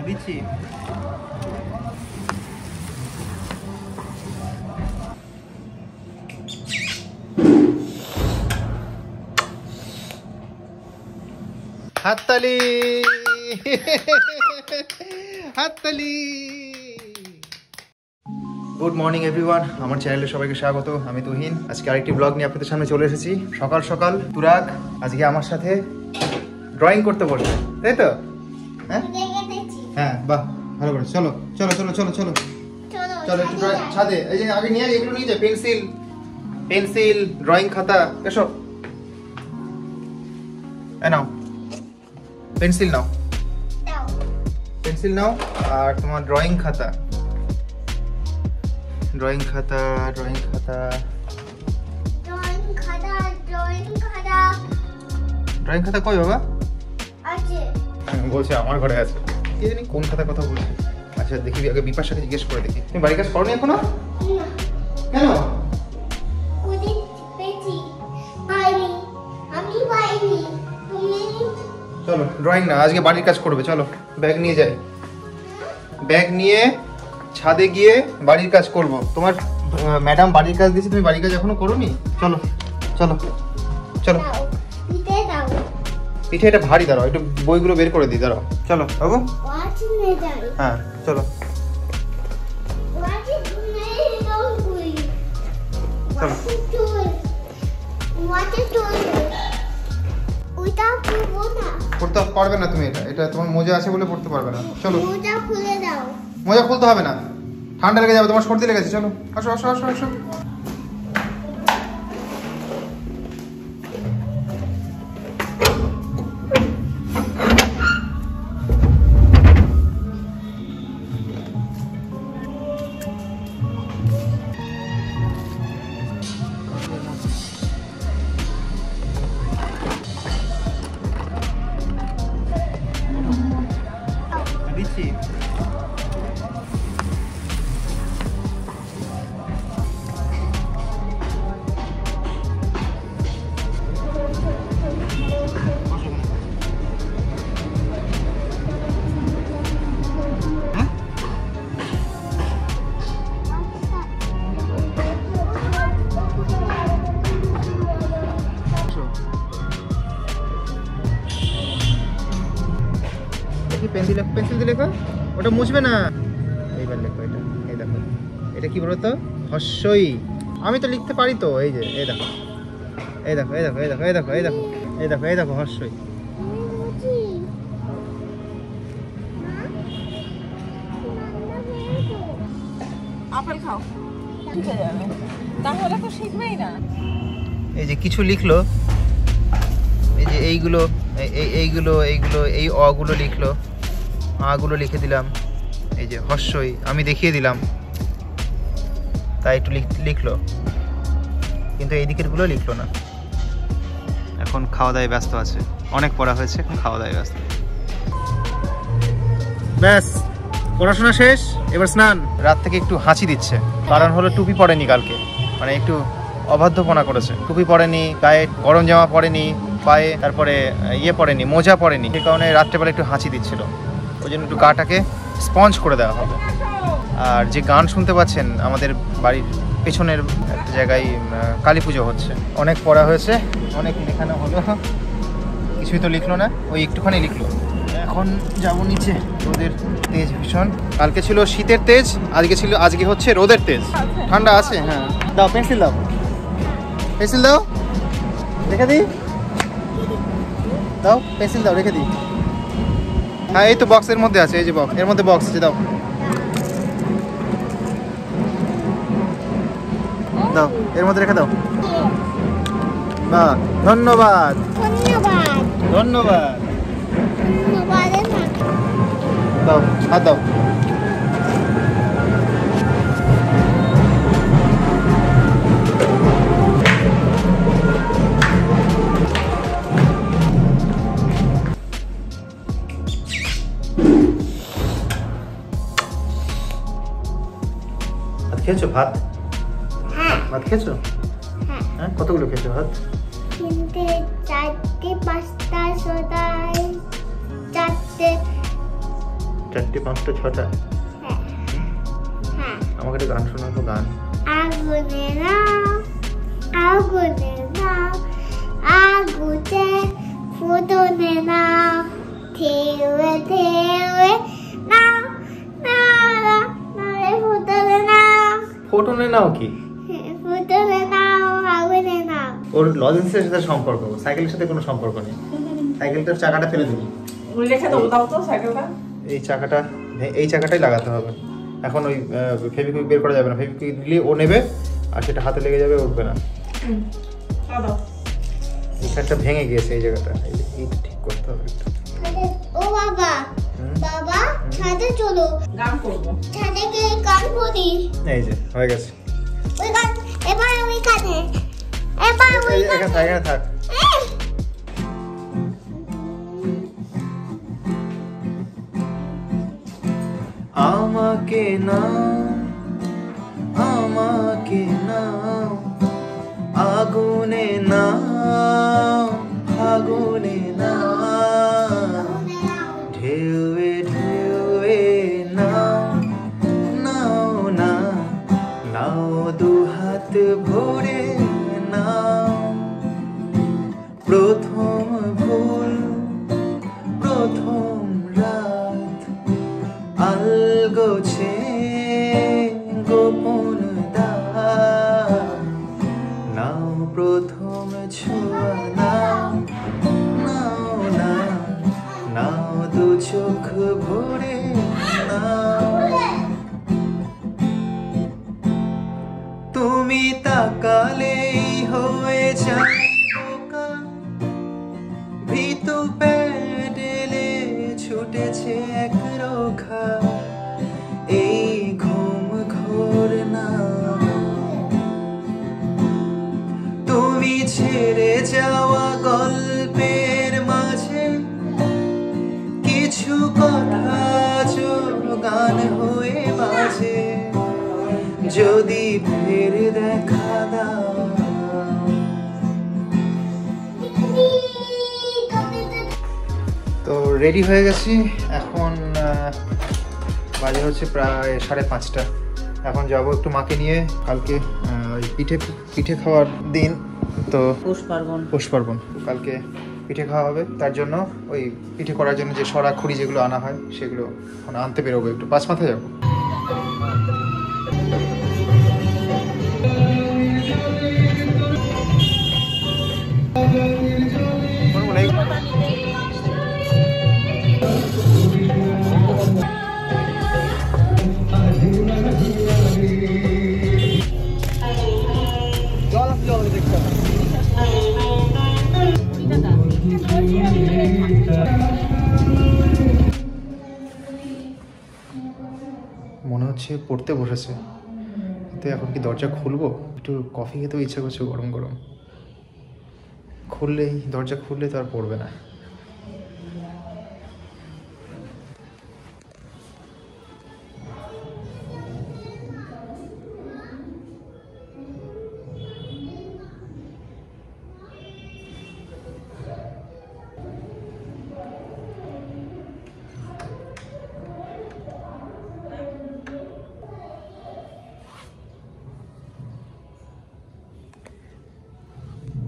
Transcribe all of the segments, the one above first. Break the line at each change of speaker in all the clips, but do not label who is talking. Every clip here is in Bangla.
দিচ্ছি। হাততালি হাততালি। গুড মর্নিং এভরিওয়ান, আমার চ্যানেলে সবাইকে স্বাগত। আমি তুহিন। আজকে আরেকটি ব্লগ নিয়ে আপনাদের সামনে চলে এসেছি। সকাল সকাল তুরাগ আজকে আমার সাথে ড্রয়িং করতে বলছে, তাই তো? হ্যাঁ হ্যাঁ, বাহ, ভালো করে। চলো চলো চলো চলো চলো চলো একটু ছাদে। এই যে আগে নিয়ে এগুলো নিয়ে যায়, পেন্সিল পেন্সিল ড্রয়িং খাতা, এসব নাও। পেন্সিল নাও, পেন্সিল নাও, আর তোমার ড্রয়িং খাতা, ড্রয়িং খাতা, ড্রয়িং খাতা,
ড্রয়িং খাতা, ড্রয়িং খাতা।
ড্রয়িং খাতা কই বাবা?
আছে।
বলছে আমার ঘরে আছে। কে জানি কোন খাতার কথা বলছে। আচ্ছা দেখি, আগে বিপাশাকে জিজ্ঞেস করে দেখি। তুমি বাড়ির কাজ করোনি এখনো?
না।
কেন?
ওদিন পেছি পাইনি, আমি পাইনি। তুমি
চলো ড্রয়িং না, আজকে বাড়ির কাজ করবে। চলো ব্যাগ নিয়ে যাই, ব্যাগ নিয়ে ছাদে গিয়ে বাড়ির কাজ করব। তোমার ম্যাডাম বাড়ির কাজ দিয়েছে, তুমি বাড়ির কাজ এখনো করোনি? চলো চলো চলো।
দাও, পিঠে দাও।
পিঠে এটা ভারী, দাঁড়াও একটু বইগুলো বের করে দিই, দাঁড়াও। চলো বাবু।
ওয়াচ নিয়ে যাই।
হ্যাঁ চলো।
ওয়াচ নিয়ে যাও তুই।
চলো।
ওয়াচ তুই। ওটা খুলবো না।
পড়তে পারবে না তুমি, এটা এটা তোমার মোজা আছে বলে পড়তে পারবে না। চলো
মোজা খুলে দাও।
মোজা খুলতে হবে না, ঠান্ডা লেগে যাবে, তোমার সর্দি লেগেছে। চলো আসো আসো আসো আসো। দিচ্ছি। পেন্সিল পেন্সিল দিয়ে লেখো, ওটা মুছবে না। এইবার লেখো এটা, এই দেখো এটা কি বলতো? হস্যই। আমি তো লিখতে পারি তো। এই যে এই দেখো, এই দেখো, এই দেখো, এই দেখো, এই দেখো, এই দেখো, এই দেখো, এই দেখো হস্যই।
আপেল খাও, শিখে যাবে। তাহলে তো শিখবেই না।
এই যে কিছু লিখলো, এই যে এইগুলো, এইগুলো এইগুলো, এই অগুলো লিখলো, আগুলো লিখে দিলাম। এই যে হস্যই আমি দেখিয়ে দিলাম, তাই একটু লিখলো, কিন্তু এই দিকের গুলো লিখলো না। এখন খাওয়া দাওয়ায় ব্যস্ত আছে, অনেক পড়া হয়েছে, এখন খাওয়া দাওয়ায় ব্যস্ত। ব্যাস পড়াশোনা শেষ, এবার স্নান। রাত থেকে একটু হাঁচি দিচ্ছে, কারণ হলো টুপি পরেনি কালকে, মানে একটু অবাধ্যপনা করেছে। টুপি পরেনি, গায়ে গরম জামা পরেনি, পায়ে তারপরে ইয়ে পরেনি, মোজা পরেনি, সেই কারণে রাত্রেবেলা একটু হাঁচি দিচ্ছিল। ওই জন্য একটু গাটাকে স্পঞ্জ করে দেওয়া হবে। আর যে গান শুনতে পাচ্ছেন, আমাদের বাড়ির পেছনের একটা জায়গায় কালী পুজো হচ্ছে। অনেক পড়া হয়েছে, অনেক লেখানো হলো, কিছুই তো লিখলো না, ওই একটুখানি লিখলো। এখন যাবো নিচে। রোদের তেজ ভীষণ, কালকে ছিল শীতের তেজ, আজকে হচ্ছে রোদের তেজ। ঠান্ডা আছে। হ্যাঁ দাও পেন্সিল, দাও পেন্সিল, দাও রেখে দিই, দাও পেন্সিল, দাও রেখে দিই। হ্যাঁ এই তো বক্সের মধ্যে আছে, এই যে বক্স, এর মধ্যে বক্স আছে, দাও দাও, এর মধ্যে রেখে দাও। বাহ, ধন্যবাদ
ধন্যবাদ।
ধন্যবাদ।
ধন্যবাদ।
দাও হাত দাও। ভাত খেয়েছো? ভাত ভাত খেয়েছো? হ্যাঁ কতগুলো খেয়েছো ভাত?
3টে 4টে 5টা 6টা 4টে
4টে 5টা 6টা।
হ্যাঁ হ্যাঁ
আমাকে একটা গান শোনাও তো, গান।
আগুনে নাও আগুনে নাও আগুতে ফুটনে নাও থেউয়ে থেউয়ে নাও নাও নাও ফুটনে নাও।
ফোটনে নাও কি?
ফুটনে নাও আগুনে নাও।
ওর লজেন্সের সাথে সম্পর্ক, সাইকেলের সাথে কোনো সম্পর্ক নেই। সাইকেলটার চাকাটা ফেলে দিবি।
রেখে দেবো, দাও তো সাইকেলটা।
এই চাকাটাই লাগাতে হবে। এখন ওই ফেভিকুইক বের করা যাবে না, ফেভিকুইক দিলে ও নেবে আর সেটা হাতে লেগে যাবে, উঠবে না।
দাও।
এইখানটা ভেঙে গিয়েছে, এই জায়গাটা, এইটা ঠিক করতে হবে একটু।
ও বাবা বাবা ছাদে চলো,
গান করবো।
ছাদে গিয়ে গান করি।
এই যে হয়ে গেছে।
ওই গান এবার ওই কানে, এবার ওই
এখানে থাক, এখানে থাক। আমাকে নাও আমাকে নাও আগুনে নাও আগুনে নাও ঢেউয়ে ঢেউয়ে নাও নাও না নাও দু হাত ভরে নাও। প্রথম ভুল প্রথম রাত আলগোছে গোপন নাও প্রথম ছোঁয়া নাও নাও না নাও দু চোখ ভরে নাও। তুমি তাকালেই হয়ে যাই বোকা, ভীতু প্যাডেলে ছুটেছে এক রোখা, এই ঘুম ঘোর না। তুমি ছেড়ে যাওয়া গল্পের মাঝে কিছু কথা গান হয়ে বাজে, যদি ফের দেখা দাও। তো রেডি হয়ে গেছি, এখন বাজে হচ্ছে প্রায় 5:30। এখন যাবো একটু মাকে নিয়ে, কালকে ওই পিঠে খাওয়ার দিন তো, পৌষ পার্বণ কালকে পিঠে খাওয়া হবে। তার জন্য ওই পিঠে করার জন্য যে সরা খড়ি যেগুলো আনা হয় সেগুলো এখন আনতে বেরোবো, একটু পাঁচমাথায় যাবো। মনে হচ্ছে পড়তে বসেছে, তো এখন কি দরজা খুলবো? একটু কফি খেতেও ইচ্ছা করছে গরম গরম। দরজা খুললে তো আর পড়বে না।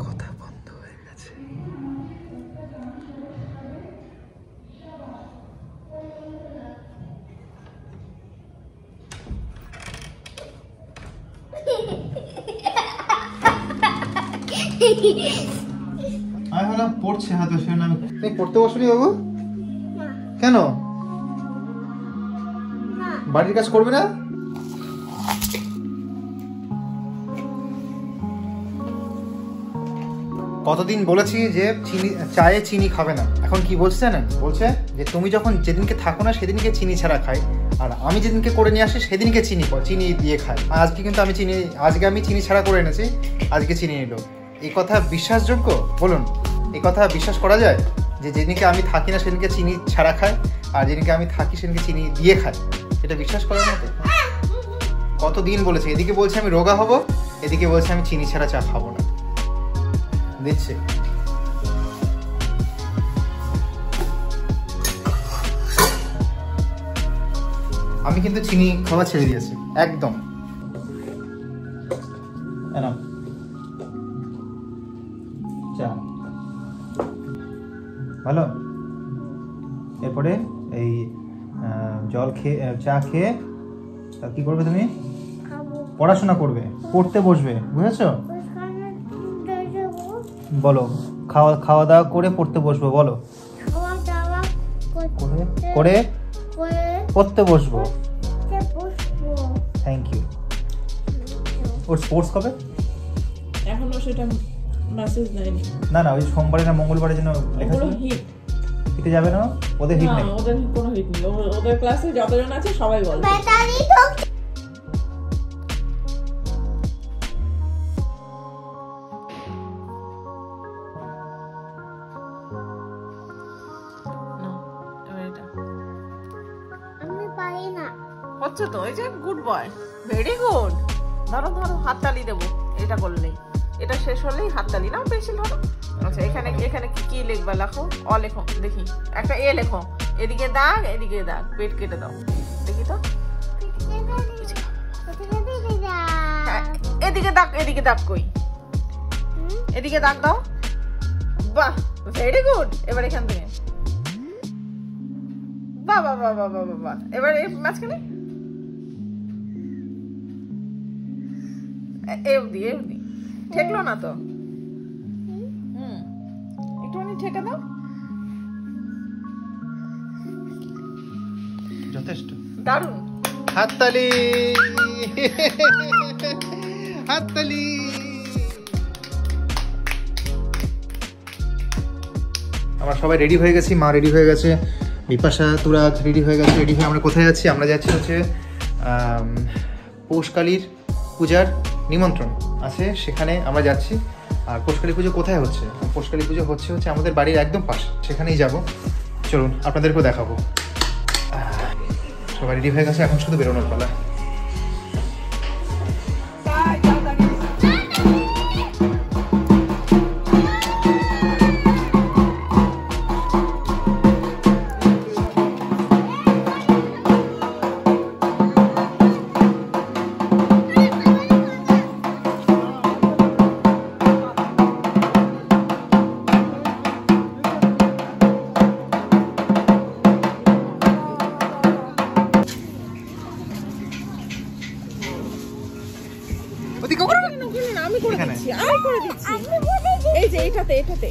কথা বন্ধ হয়ে গেছে। আমি ভাবলাম পড়ছে, হাতে শুনে আমি পড়তে বসলি বাবু? কেন বাড়ির কাজ করবে না? কতদিন বলেছি যে চায়ে চিনি খাবে না, এখন কি বলছে জানেন? বলছে যে তুমি যখন যেদিনকে থাকো না সেদিনকে চিনি ছাড়া খাই, আর আমি যেদিনকে করে নিয়ে আসি সেদিনকে চিনি দিয়ে খাই। আজকে কিন্তু আমি চিনি ছাড়া করে এনেছি, আজকে চিনি নিল। এই কথা বিশ্বাসযোগ্য বলুন? এই কথা বিশ্বাস করা যায় যে যেদিনকে আমি থাকি না সেদিনকে চিনি ছাড়া খায়, আর যেদিনকে আমি থাকি সেদিনকে চিনি দিয়ে খাই? এটা বিশ্বাস করার মতো? কতদিন বলেছে, এদিকে বলছে আমি রোগা হব, এদিকে বলছে আমি চিনি ছাড়া চা খাবো না। দিচ্ছে আমি কিন্তু চিনি খাওয়া ছেড়ে দিয়েছি একদম। নাও চা, ভালো। এরপরে এই জল খেয়ে চা খেয়ে কি করবে তুমি? পড়াশোনা করবে, পড়তে বসবে, বুঝেছো? বলো, খাওয়া দাওয়া করে পড়তে বসবো, বলো। করে পড়তে বসবো। Thank you. ওর স্পোর্টস কবে?
এখনো সেটা মেসেজ দেয়নি।
না না, ওই সোমবারে না মঙ্গলবারে যেন লেখা ছিল। হিটে যাবে না? ওদের হিট নেই।
ওদের কোনো হিট নেই। ওদের ক্লাসে যতজন আছে সবাই বলে হচ্ছে তো। এই যে গুড বয়, ভেরি গুড। ধরো ধরো, হাততালি দেবো এটা করলেই। এটা শেষ হলেই হাততালি। নাও পেন্সিল ধরো। আচ্ছা, এখানে এখানে কি লিখবা? লেখো, অ লেখো, দেখি। একটা এ লেখো, এদিকে দাগ, এদিকে দাগ, পেট কেটে দাও, দেখি তো। এদিকে দাগ, এদিকে দাগ কই? এদিকে দাগ দাও। বাহ, ভেরি গুড। এবার এখান থেকে বাহ বাহ বাহ বাহ বাহ বাহ। এবার এই মাঝখানে এ অবধি ঠেকলো না তো? একটুখানি ঠেকে দাও।
যথেষ্ট,
দারুণ।
হাততালি হাততালি। আমরা সবাই রেডি হয়ে গেছি, মা রেডি হয়ে গেছে, বিপাশা তুরাগ রেডি হয়ে গেছে। রেডি হয়ে আমরা কোথায় যাচ্ছি? আমরা যাচ্ছি হচ্ছে পৌষকালীর পূজার নিমন্ত্রণ আছে, সেখানে আমরা যাচ্ছি। আর পৌষকালী পুজো কোথায় হচ্ছে? পৌষকালী পুজো হচ্ছে আমাদের বাড়ির একদম পাশে, সেখানেই যাব। চলুন আপনাদেরকেও দেখাবো। সবাই রেডি হয়ে গেছে, এখন শুধু বেরোনোর পালা।
আমি করে দিচ্ছি, আমি করে দিচ্ছি। এই যে এটাতে এটাতে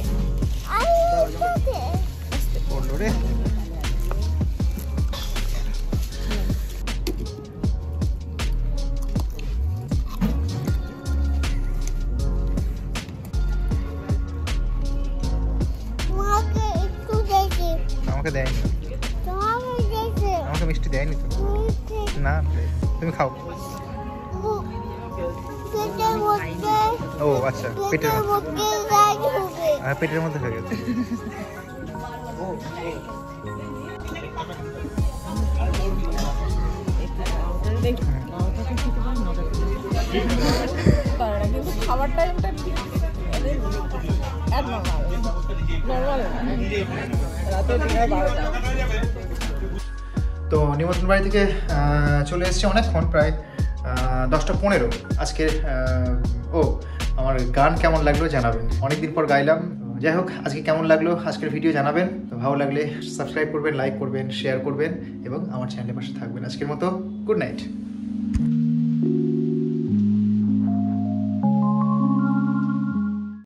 আমাকে দেয়নি, আমাকে মিষ্টি দেয়নি তো। না, তুমি খাও। ও আচ্ছা, পেটের মধ্যে, পেটের মধ্যে হয়ে গেছে।
কিন্তু খাবার টাইমটা
তো নিমন্ত্রণ বাড়ি থেকে চলে এসেছি অনেকক্ষণ, প্রায় 10:15। আজকে আমার গান কেমন লাগলো জানাবেন, অনেকদিন পর গাইলাম। যাই হোক, আজকে কেমন লাগলো আজকের ভিডিও জানাবেন। তো ভালো লাগলে সাবস্ক্রাইব করবেন, লাইক করবেন, শেয়ার করবেন এবং আমার চ্যানেলের পাশে থাকবেন। আজকের মতো গুড নাইট।